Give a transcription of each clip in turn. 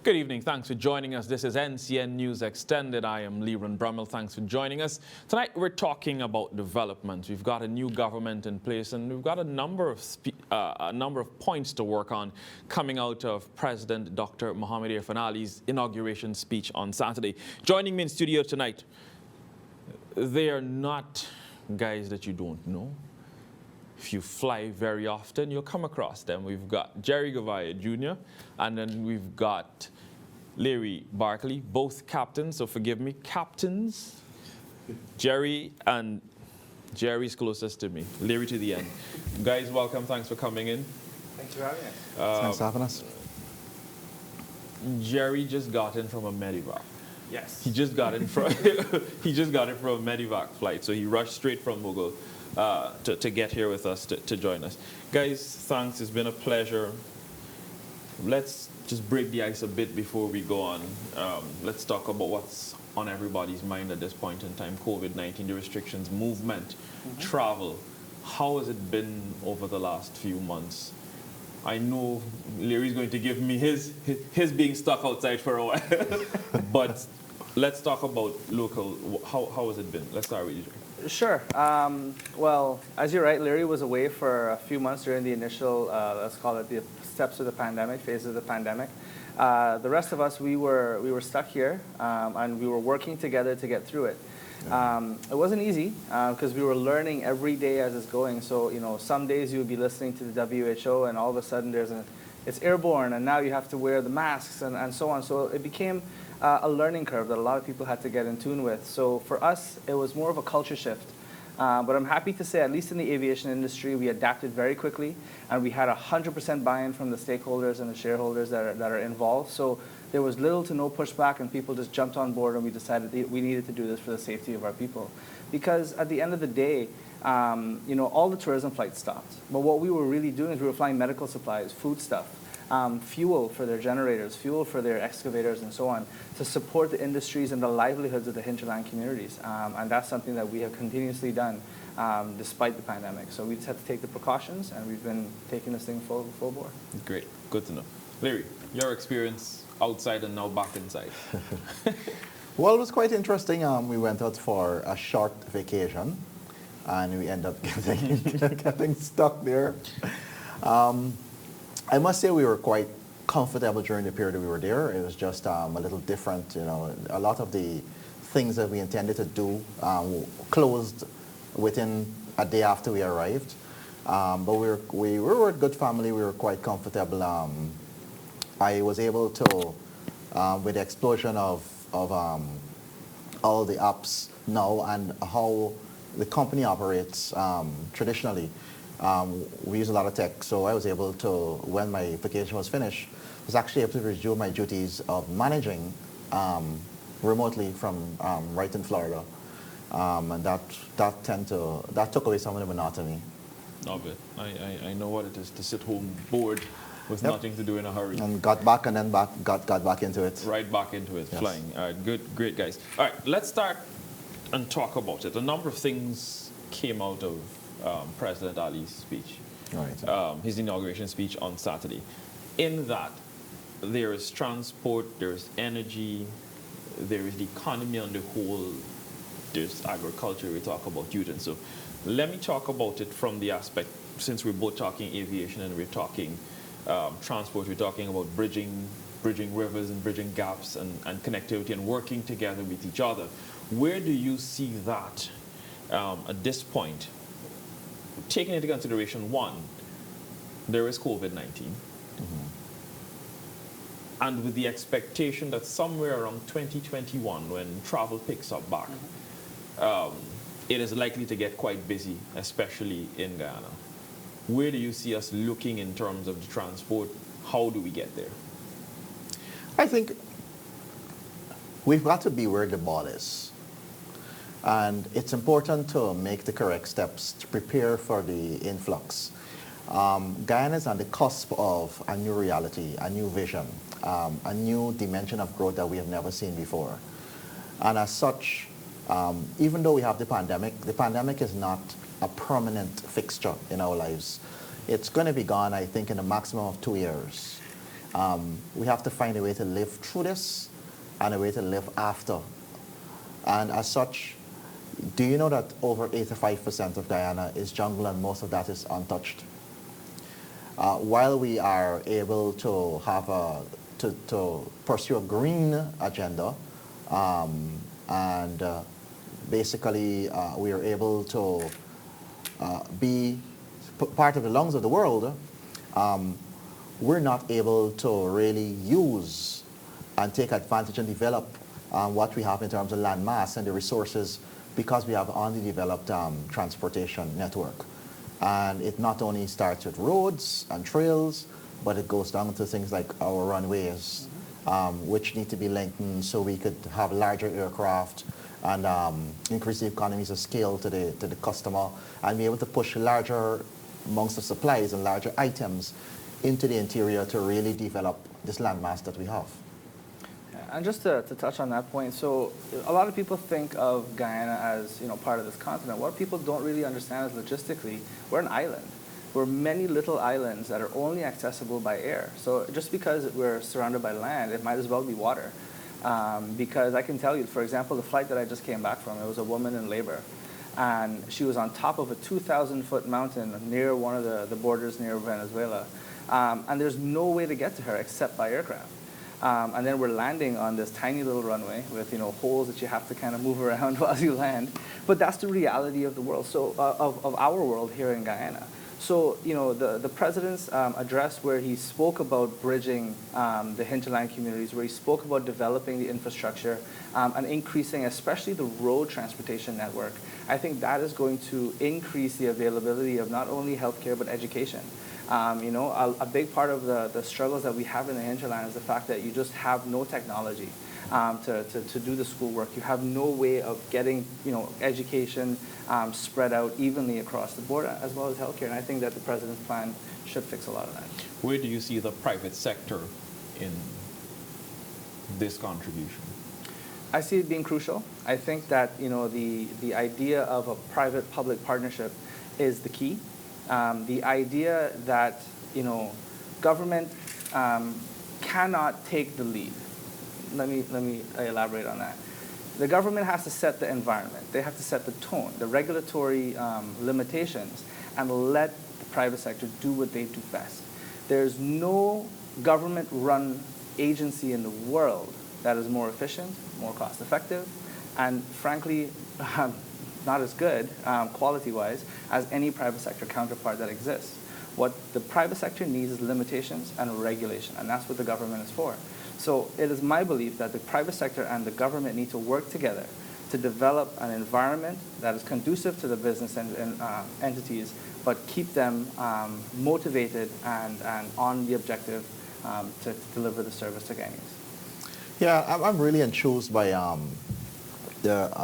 Good evening. Thanks for joining us. This is NCN News Extended. I am Learie. Thanks for joining us. Tonight we're talking about development. We've got a new government in place, and we've got a number of points to work on coming out of President Dr. Mohammed Irfaan Ali's inauguration speech on Saturday. Joining me in studio tonight, they are not guys that you don't know. If you fly very often, you'll come across them. We've got Gerry Gouveia Jr., and then we've got Learie, Barclay, both captains, so forgive me, captains. Gerry, and Gerry's closest to me, Learie to the end. Guys, welcome, thanks for coming in. Thanks for having us. Thanks for having us. Gerry just got in from a medevac. Yes. He just got in from he just got in from a medevac flight, so he rushed straight from Mughal to get here with us to join us. Guys, thanks. It's been a pleasure. Let's just break the ice a bit before we go on. Let's talk about what's on everybody's mind at this point in time. COVID-19, the restrictions, movement, travel. How has it been over the last few months? I know Learie's going to give me his being stuck outside for a while. But let's talk about local. How has it been? Let's start with you, Gerry. Sure. Well, as you're right, Learie was away for a few months during the initial, let's call it the steps of the pandemic, phases of the pandemic. The rest of us, we were stuck here, and we were working together to get through it. It wasn't easy because we were learning every day as it's going. So, you know, some days you would be listening to the WHO, and all of a sudden it's airborne, and now you have to wear the masks and so on. So it became a learning curve that a lot of people had to get in tune with. So for us, it was more of a culture shift. But I'm happy to say, at least in the aviation industry, we adapted very quickly, and we had 100% buy-in from the stakeholders and the shareholders that are involved. So there was little to no pushback, and people just jumped on board, and we decided we needed to do this for the safety of our people. Because at the end of the day, you know, all the tourism flights stopped. But what we were really doing is we were flying medical supplies, food stuff, fuel for their generators, fuel for their excavators, and so on, to support the industries and the livelihoods of the hinterland communities. And that's something that we have continuously done despite the pandemic. So we just had to take the precautions, and we've been taking this thing full bore. Great, good to know. Learie, your experience outside and now back inside. Well, it was quite interesting. We went out for a short vacation, and we ended up getting stuck there. I must say we were quite comfortable during the period that we were there. It was just a little different, you know. A lot of the things that we intended to do closed within a day after we arrived. But we were a good family. We were quite comfortable. I was able to, with the explosion of all the apps now and how the company operates traditionally, we use a lot of tech, so I was able to, when my vacation was finished, I was actually able to resume my duties of managing remotely from right in Florida, and that took away some of the monotony. Of it. I know what it is to sit home bored with nothing to do in a hurry. And got back and then got back into it. Right back into it, yes. Flying. All right, good, great guys. All right, let's start and talk about it. A number of things came out of President Ali's speech, Right. His inauguration speech on Saturday. In that, there is transport, there is energy, there is the economy on the whole, there's agriculture, we talk about youth and so. Let me talk about it from the aspect, since we're both talking aviation and we're talking transport, we're talking about bridging rivers and bridging gaps and connectivity and working together with each other. Where do you see that at this point? Taking into consideration, one, there is COVID-19. And with the expectation that somewhere around 2021, when travel picks up back, it is likely to get quite busy, especially in Guyana. Where do you see us looking in terms of the transport? How do we get there? I think we've got to be where the ball is. And it's important to make the correct steps to prepare for the influx. Guyana is on the cusp of a new reality, a new vision, a new dimension of growth that we have never seen before. And as such, even though we have the pandemic is not a permanent fixture in our lives. It's going to be gone, I think, in a maximum of 2 years. We have to find a way to live through this and a way to live after. And as such, do you know that over 85% of Guyana is jungle and most of that is untouched? While we are able to have to pursue a green agenda, and basically we are able to be part of the lungs of the world, we're not able to really use and take advantage and develop what we have in terms of land mass and the resources because we have underdeveloped transportation network. And it not only starts with roads and trails, but it goes down to things like our runways, which need to be lengthened so we could have larger aircraft and increase the economies of scale to the customer and be able to push larger amounts of supplies and larger items into the interior to really develop this landmass that we have. And just to touch on that point, so a lot of people think of Guyana as part of this continent. What people don't really understand is logistically, we're an island. We're many little islands that are only accessible by air. So just because we're surrounded by land, it might as well be water. Because I can tell you, for example, the flight that I just came back from, it was a woman in labor. And she was on top of a 2,000-foot mountain near one of the borders near Venezuela. And there's no way to get to her except by aircraft. And then we're landing on this tiny little runway with holes that you have to kind of move around while you land. But that's the reality of the world, so of our world here in Guyana. So the president's address, where he spoke about bridging the hinterland communities, where he spoke about developing the infrastructure and increasing especially the road transportation network, I think that is going to increase the availability of not only healthcare but education. A big part of the struggles that we have in the hinterland is the fact that you just have no technology to do the schoolwork. You have no way of getting education spread out evenly across the board, as well as healthcare. And I think that the president's plan should fix a lot of that. Where do you see the private sector in this contribution? I see it being crucial. I think that the idea of a private-public partnership is the key. The idea that government cannot take the lead. Let me elaborate on that. The government has to set the environment. They have to set the tone, the regulatory limitations, and let the private sector do what they do best. There's no government-run agency in the world that is more efficient, more cost-effective, and frankly, not as good, quality-wise, as any private sector counterpart that exists. What the private sector needs is limitations and regulation, and that's what the government is for. So it is my belief that the private sector and the government need to work together to develop an environment that is conducive to the business entities, but keep them motivated and on the objective to deliver the service to Guyanese. Yeah, I'm really enthused by a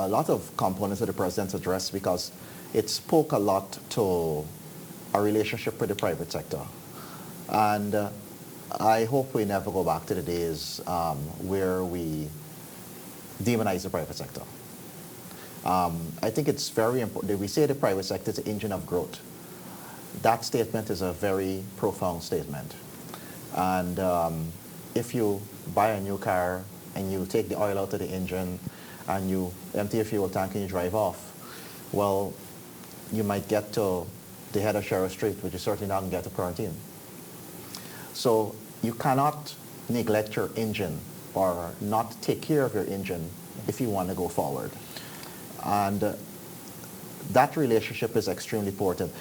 lot of components of the president's address because it spoke a lot to a relationship with the private sector. And I hope we never go back to the days where we demonize the private sector. I think it's very important. We say the private sector is the engine of growth. That statement is a very profound statement. And if you buy a new car and you take the oil out of the engine and you empty your fuel tank and you drive off, well, you might get to the head of Sherrill Street, but you certainly not get to quarantine. So you cannot neglect your engine or not take care of your engine if you want to go forward. And that relationship is extremely important.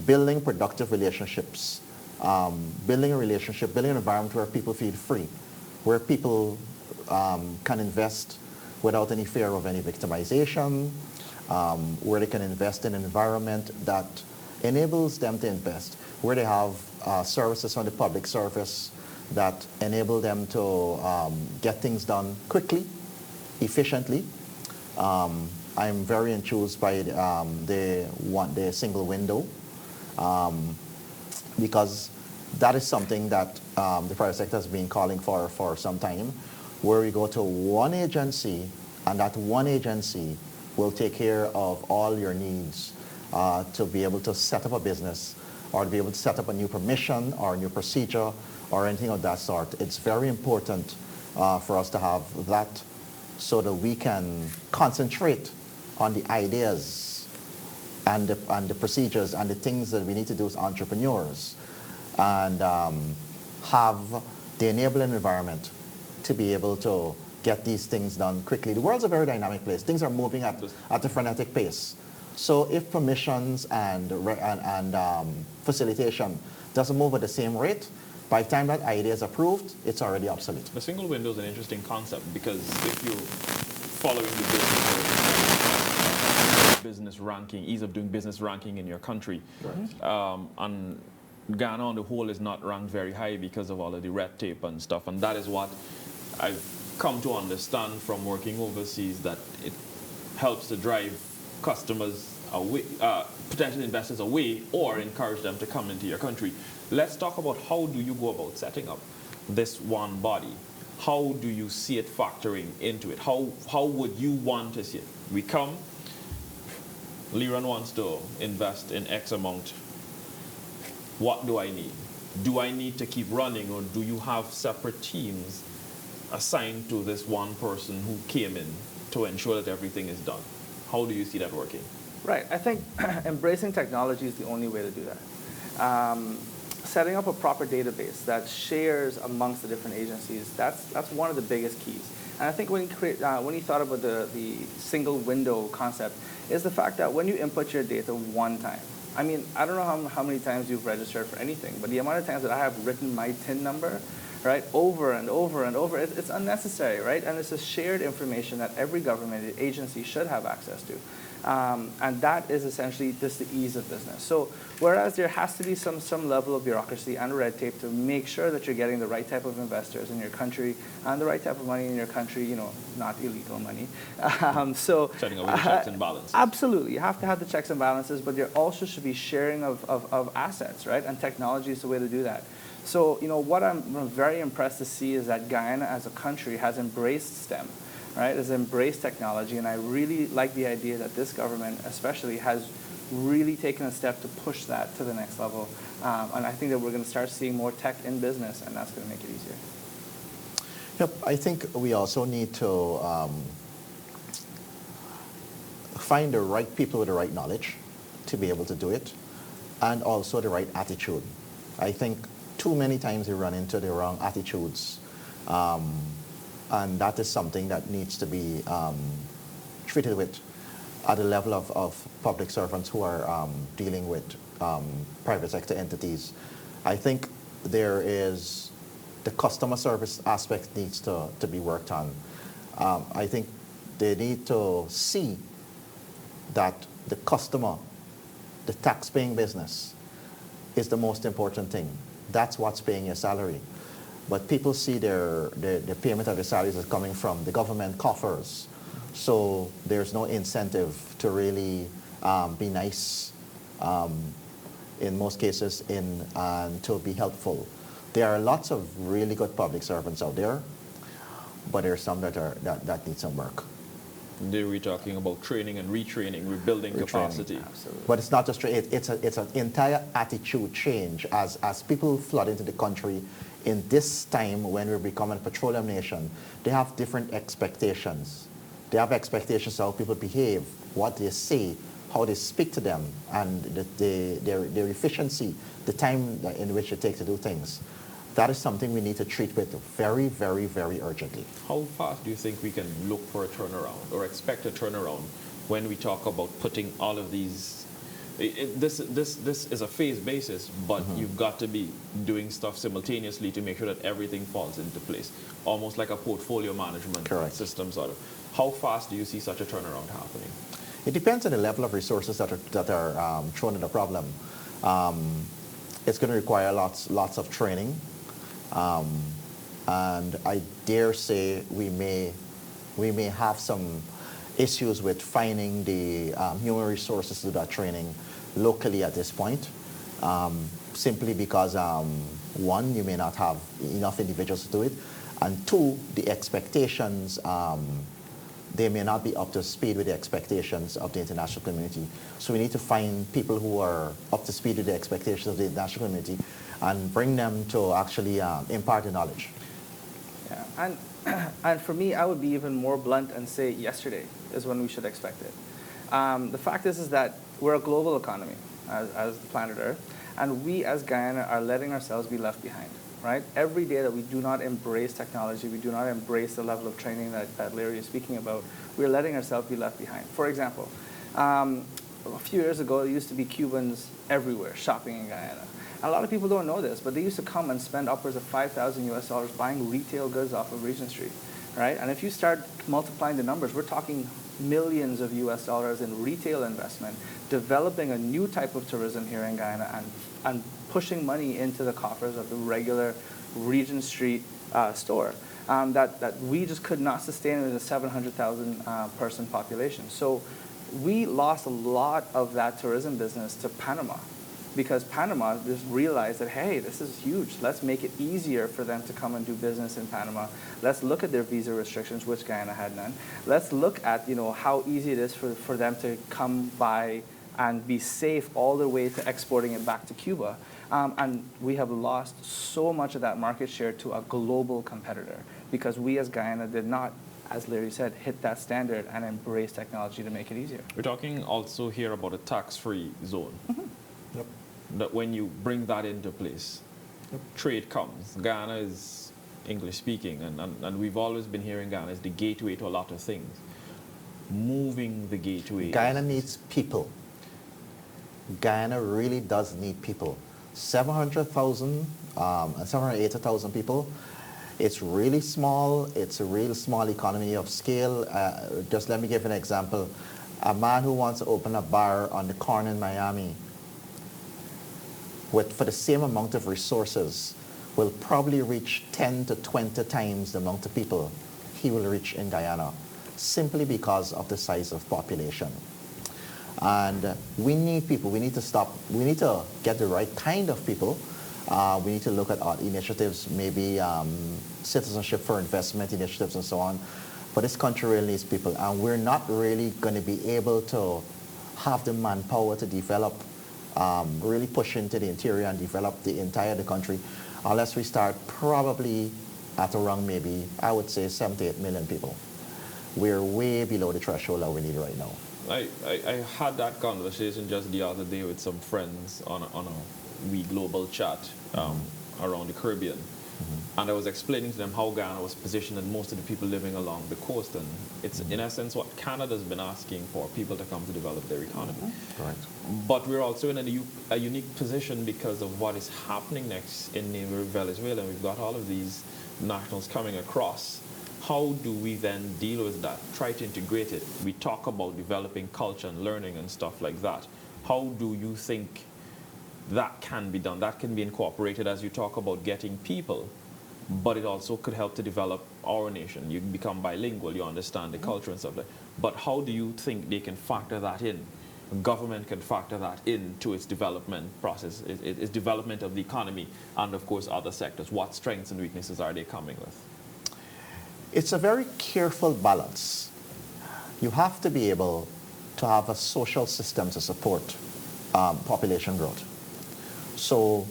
Building productive relationships, building an environment where people feel free, where people can invest without any fear of any victimization, where they can invest in an environment that enables them to invest, where they have services on the public service that enable them to get things done quickly, efficiently. I'm very enthused by the single window because that is something that the private sector has been calling for some time, where we go to one agency and that one agency will take care of all your needs to be able to set up a business or to be able to set up a new permission or a new procedure or anything of that sort. It's very important for us to have that so that we can concentrate on the ideas and the procedures and the things that we need to do as entrepreneurs, and have the enabling environment to be able to get these things done quickly. The world's a very dynamic place. Things are moving at a frenetic pace. So if permissions and facilitation doesn't move at the same rate, by the time that idea is approved, it's already obsolete. The single window is an interesting concept because if you're following the business ranking, ease of doing business ranking in your country, and Ghana on the whole is not ranked very high because of all of the red tape and stuff, and that is what I've come to understand from working overseas, that it helps to drive customers away, potential investors away, or encourage them to come into your country. Let's talk about how do you go about setting up this one body? How do you see it factoring into it? How would you want to see it? We come, Learie wants to invest in X amount. What do I need? Do I need to keep running, or do you have separate teams assigned to this one person who came in to ensure that everything is done? How do you see that working? Right. I think embracing technology is the only way to do that. Setting up a proper database that shares amongst the different agencies, that's one of the biggest keys. And I think when you thought about the single window concept, is the fact that when you input your data one time, I mean, I don't know how many times you've registered for anything, but the amount of times that I have written my TIN number, right, over and over and over, it's unnecessary, right? And it's a shared information that every government agency should have access to. And that is essentially just the ease of business. So whereas there has to be some level of bureaucracy and red tape to make sure that you're getting the right type of investors in your country and the right type of money in your country, you know, not illegal money. Setting up the checks and balances. Absolutely. You have to have the checks and balances, but there also should be sharing of assets, right? And technology is the way to do that. So, you know, what I'm very impressed to see is that Guyana as a country has embraced STEM, right? Has embraced technology, and I really like the idea that this government especially has really taken a step to push that to the next level. And I think that we're going to start seeing more tech in business, and that's going to make it easier. Yep, I think we also need to find the right people with the right knowledge to be able to do it, and also the right attitude. I think too many times we run into the wrong attitudes, and that is something that needs to be treated with at the level of public servants who are dealing with private sector entities. I think there is the customer service aspect needs to be worked on. I think they need to see that the customer, the tax-paying business, is the most important thing. That's what's paying your salary. But people see their payment of their salaries as coming from the government coffers. So there's no incentive to really be nice in most cases and to be helpful. There are lots of really good public servants out there, but there are some that need some work. We're talking about training and retraining, rebuilding capacity. Absolutely. But it's not just it's an entire attitude change as people flood into the country in this time when we're becoming a petroleum nation. They have different expectations. They have expectations of how people behave, what they say, how they speak to them, and their efficiency, the time in which it takes to do things. That is something we need to treat with very, very, very urgently. How fast do you think we can look for a turnaround or expect a turnaround when we talk about putting all of these? This is a phase basis, but you've got to be doing stuff simultaneously to make sure that everything falls into place, almost like a portfolio management system sort of. How fast do you see such a turnaround happening? It depends on the level of resources that are thrown at the problem. It's going to require lots of training. And I dare say we may have some issues with finding the human resources to do that training locally at this point, simply because one, you may not have enough individuals to do it, and two, the expectations they may not be up to speed with the expectations of the international community. So we need to find people who are up to speed with the expectations of the international community and bring them to actually impart the knowledge. Yeah, and for me, I would be even more blunt and say yesterday is when we should expect it. The fact is that we're a global economy as planet Earth, and we as Guyana are letting ourselves be left behind, right? Every day that we do not embrace technology, we do not embrace the level of training that Learie is speaking about, we're letting ourselves be left behind. For example, a few years ago, there used to be Cubans everywhere shopping in Guyana. And a lot of people don't know this, but they used to come and spend upwards of $5,000 buying retail goods off of Regent Street, right? And if you start multiplying the numbers, we're talking millions of US dollars in retail investment, developing a new type of tourism here in Guyana and pushing money into the coffers of the regular Regent Street store that we just could not sustain with a 700,000 person population. So we lost a lot of that tourism business to Panama, because Panama just realized that, hey, this is huge. Let's make it easier for them to come and do business in Panama. Let's look at their visa restrictions, which Guyana had none. Let's look at how easy it is for them to come by and be safe all the way to exporting it back to Cuba. And we have lost so much of that market share to a global competitor because we as Guyana did not, as Learie said, hit that standard and embrace technology to make it easier. We're talking also here about a tax-free zone. Mm-hmm. Yep. That when you bring that into place, trade comes. Ghana is English speaking, and we've always been hearing Ghana is the gateway to a lot of things. Moving the gateway. Guyana needs people. Guyana really does need people. 700,000 and 780,000 people. It's really small. It's a real small economy of scale. Just let me give an example. A man who wants to open a bar on the corner in Miami for the same amount of resources will probably reach 10 to 20 times the amount of people he will reach in Guyana, simply because of the size of population. And we need people. We need to get the right kind of people. We need to look at art initiatives, maybe citizenship for investment initiatives and so on. But this country really needs people, and we're not really going to be able to have the manpower to develop, really push into the interior and develop the entire country, unless we start probably at around maybe, I would say, 7 to 8 million people. We're way below the threshold that we need right now. I had that conversation just the other day with some friends on a wee global chat around the Caribbean. Mm-hmm. And I was explaining to them how Ghana was positioned and most of the people living along the coast. And it's, in essence, what Canada's been asking for, people to come to develop their economy. Mm-hmm. Correct. But we're also in a unique position because of what is happening next in neighboring Venezuela. We've got all of these nationals coming across. How do we then deal with that, try to integrate it? We talk about developing culture and learning and stuff like that. How do you think that can be done? That can be incorporated as you talk about getting people, but it also could help to develop our nation. You become bilingual, you understand the culture and stuff like that. But how do you think they can factor that in? Government can factor that into its development process, its development of the economy, and of course other sectors. What strengths and weaknesses are they coming with? It's a very careful balance. You have to be able to have a social system to support population growth. So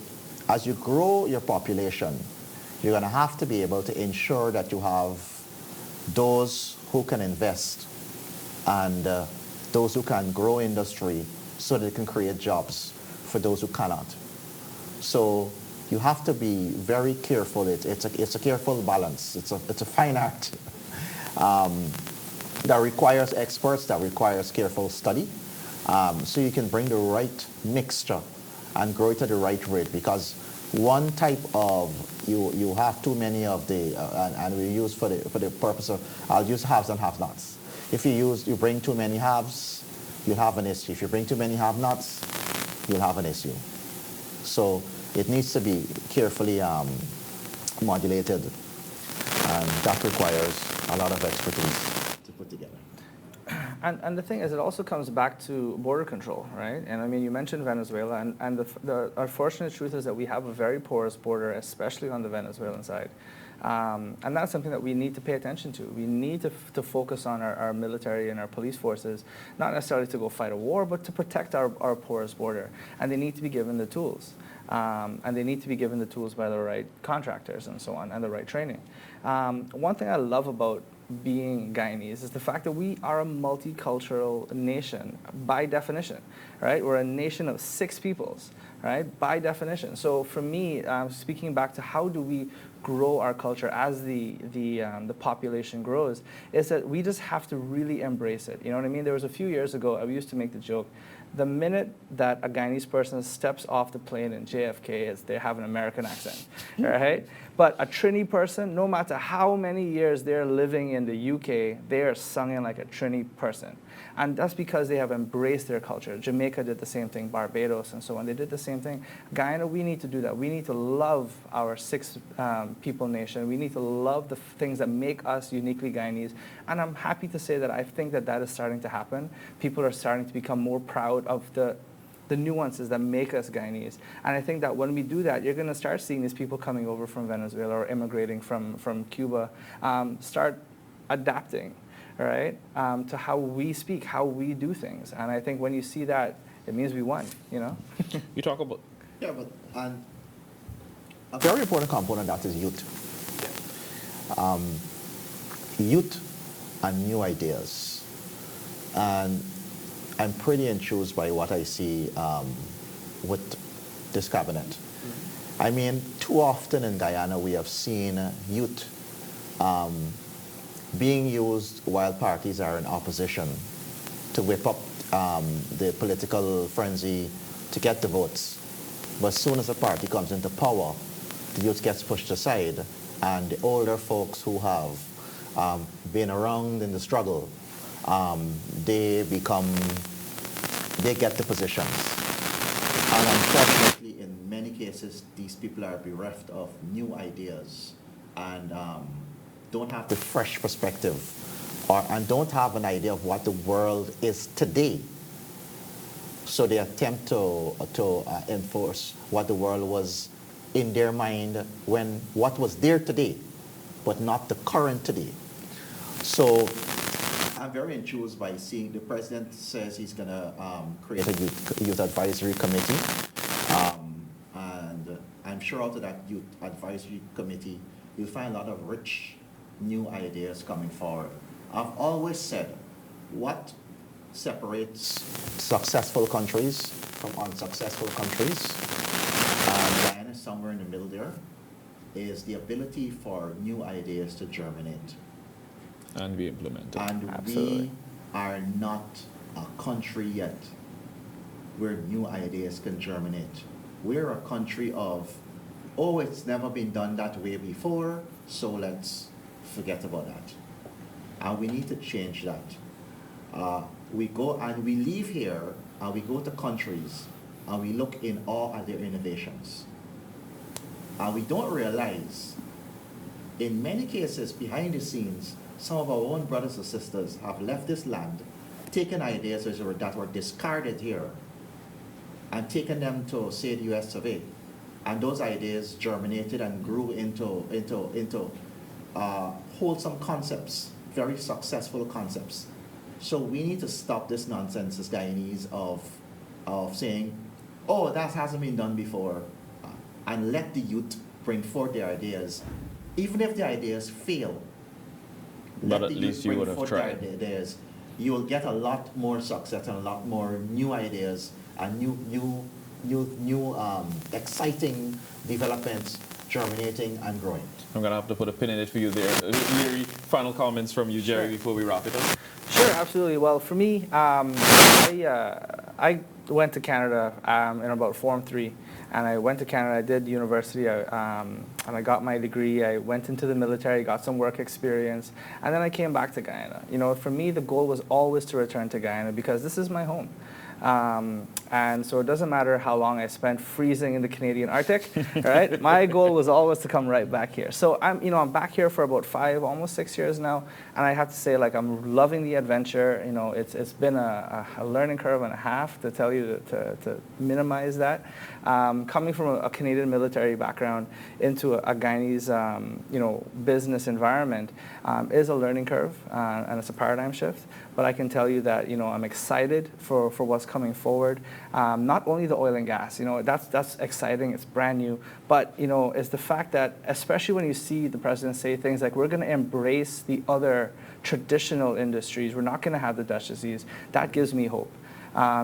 as you grow your population, you're going to have to be able to ensure that you have those who can invest and those who can grow industry so that they can create jobs for those who cannot. So you have to be very careful. It's a careful balance. It's a fine art that requires experts, that requires careful study, so you can bring the right mixture and grow it at the right rate. Because one type of, you have too many of the, and we use for the purpose of, I'll use haves and have-nots. If you bring too many haves, you'll have an issue. If you bring too many have-nots, you'll have an issue. So it needs to be carefully modulated, and that requires a lot of expertise to put together. And the thing is, it also comes back to border control, right? And I mean, you mentioned Venezuela, and the unfortunate truth is that we have a very porous border, especially on the Venezuelan side. And that's something that we need to pay attention to. We need to focus on our military and our police forces, not necessarily to go fight a war, but to protect our porous border. And they need to be given the tools. And they need to be given the tools by the right contractors and so on, and the right training. One thing I love about being Guyanese is the fact that we are a multicultural nation by definition, right? We're a nation of 6 peoples, right? By definition. So for me, speaking back to how do we grow our culture as the population grows, is that we just have to really embrace it. You know what I mean? There was a few years ago, I used to make the joke, the minute that a Guyanese person steps off the plane in JFK, they have an American accent, right? But a Trini person, no matter how many years they're living in the UK, they are sung like a Trini person. And that's because they have embraced their culture. Jamaica did the same thing, Barbados and so on. They did the same thing. Guyana, we need to do that. We need to love our 6 people nation. We need to love the things that make us uniquely Guyanese. And I'm happy to say that I think that that is starting to happen. People are starting to become more proud of the nuances that make us Guyanese. And I think that when we do that, you're going to start seeing these people coming over from Venezuela or immigrating from Cuba start adapting, right, to how we speak, how we do things. And I think when you see that, it means we won, you know? You talk about... Yeah, but a very important component of that is youth. Youth and new ideas. And I'm pretty enthused by what I see with this cabinet. Mm-hmm. I mean, too often in Guyana we have seen youth being used while parties are in opposition to whip up the political frenzy to get the votes. But as soon as a party comes into power, the youth gets pushed aside, and the older folks who have been around in the struggle, they get the positions. And unfortunately, in many cases, these people are bereft of new ideas and don't have the fresh perspective and don't have an idea of what the world is today. So they attempt to enforce what the world was in their mind when what was there today, but not the current today. So I'm very enthused by seeing the president says he's going to create a youth advisory committee. And I'm sure out of that youth advisory committee, you'll find a lot of rich new ideas coming forward. I've always said what separates successful countries from unsuccessful countries, and Guyana is somewhere in the middle there, is the ability for new ideas to germinate. And be implemented. And absolutely. We are not a country yet where new ideas can germinate. We're a country of, oh, it's never been done that way before, so let's forget about that. And we need to change that. We go and we leave here and we go to countries and we look in awe at their innovations. And we don't realize, in many cases, behind the scenes, some of our own brothers and sisters have left this land, taken ideas that were discarded here, and taken them to, say, the US of A. And those ideas germinated and grew into wholesome concepts, very successful concepts. So we need to stop this nonsense as Guyanese of saying, oh, that hasn't been done before, and let the youth bring forth their ideas. Even if the ideas fail, but at least you would have tried. Ideas, you will get a lot more success and a lot more new ideas and new exciting developments germinating and growing. I'm going to have to put a pin in it for you there. Learie, final comments from you, Gerry, before we wrap it up. Sure, absolutely. Well, for me, I went to Canada in about Form 3, and I went to Canada. I did university, and I got my degree. I went into the military, got some work experience, and then I came back to Guyana. You know, for me, the goal was always to return to Guyana because this is my home. And so it doesn't matter how long I spent freezing in the Canadian Arctic, right? My goal was always to come right back here. So I'm back here for about 5, almost 6 years now, and I have to say, like, I'm loving the adventure. It's been a learning curve and a half, to tell you, to minimize that. Coming from a Canadian military background into a Guyanese, business environment is a learning curve, and it's a paradigm shift. But I can tell you that, I'm excited for what's coming forward. Not only the oil and gas, that's exciting, it's brand new, but, it's the fact that, especially when you see the president say things like, we're going to embrace the other traditional industries, we're not going to have the Dutch disease, that gives me hope.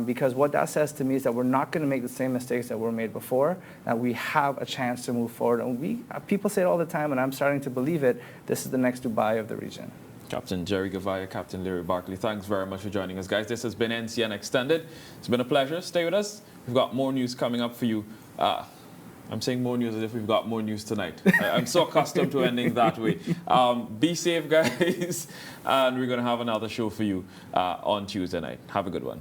Because what that says to me is that we're not going to make the same mistakes that were made before, that we have a chance to move forward. And people say it all the time, and I'm starting to believe it, this is the next Dubai of the region. Captain Gerry, Gouveia, Captain Learie, Barclay, thanks very much for joining us, guys. This has been NCN Extended. It's been a pleasure. Stay with us. We've got more news coming up for you. I'm saying more news as if we've got more news tonight. I'm so accustomed to ending that way. Be safe, guys. And we're going to have another show for you on Tuesday night. Have a good one.